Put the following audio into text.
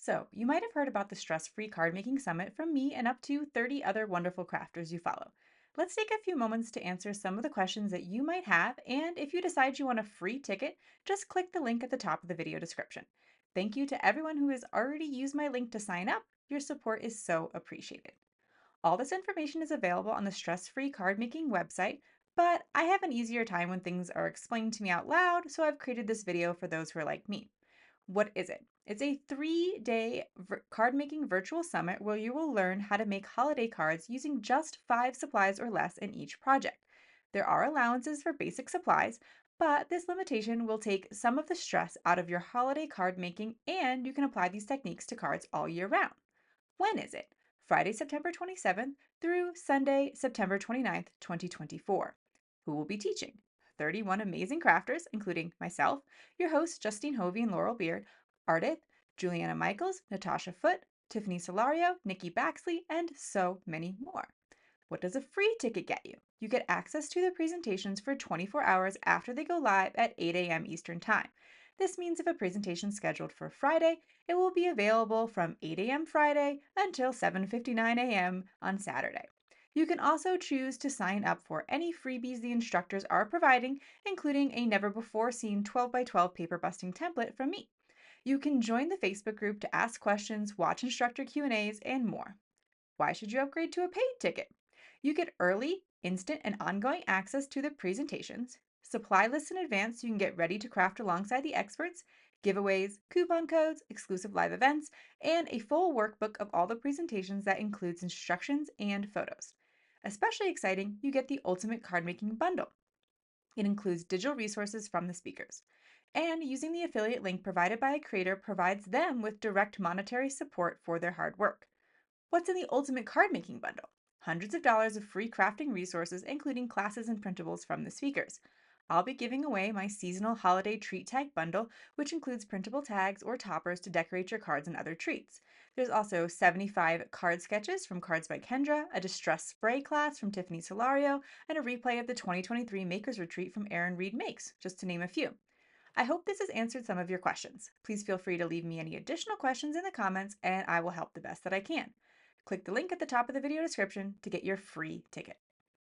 So, you might have heard about the Stress Free Card Making Summit from me and up to 30 other wonderful crafters you follow. Let's take a few moments to answer some of the questions that you might have, and if you decide you want a free ticket, just click the link at the top of the video description. Thank you to everyone who has already used my link to sign up. Your support is so appreciated. All this information is available on the Stress Free Card Making website, but I have an easier time when things are explained to me out loud, so I've created this video for those who are like me. What is it? It's a 3-day card making virtual summit where you will learn how to make holiday cards using just 5 supplies or less in each project. There are allowances for basic supplies, but this limitation will take some of the stress out of your holiday card making, and you can apply these techniques to cards all year round. When is it? Friday, September 27th through Sunday, September 29th, 2024. Who will be teaching? 31 amazing crafters, including myself, your hosts Justine Hovey and Laurel, Ardyth, Juliana Michaels, Natasha Foote, Tiffany Solorio, Nicki Baxley, and so many more. What does a free ticket get you? You get access to the presentations for 24 hours after they go live at 8 a.m. Eastern Time. This means if a presentation is scheduled for Friday, it will be available from 8 a.m. Friday until 7:59 a.m. on Saturday. You can also choose to sign up for any freebies the instructors are providing, including a never before seen 12 by 12 paper busting template from me. You can join the Facebook group to ask questions, watch instructor Q&As, and more. Why should you upgrade to a paid ticket? You get early, instant, and ongoing access to the presentations, supply lists in advance so you can get ready to craft alongside the experts, giveaways, coupon codes, exclusive live events, and a full workbook of all the presentations that includes instructions and photos. Especially exciting, you get the Ultimate Card Making Bundle. It includes digital resources from the speakers. And using the affiliate link provided by a creator provides them with direct monetary support for their hard work. What's in the Ultimate Card Making Bundle? Hundreds of dollars of free crafting resources, including classes and printables from the speakers. I'll be giving away my seasonal holiday treat tag bundle, which includes printable tags or toppers to decorate your cards and other treats. There's also 75 card sketches from Cards by Kendra, a distress spray class from Tiffany Solorio, and a replay of the 2023 Makers Retreat from Erin Reed Makes, just to name a few. I hope this has answered some of your questions. Please feel free to leave me any additional questions in the comments, and I will help the best that I can. Click the link at the top of the video description to get your free ticket.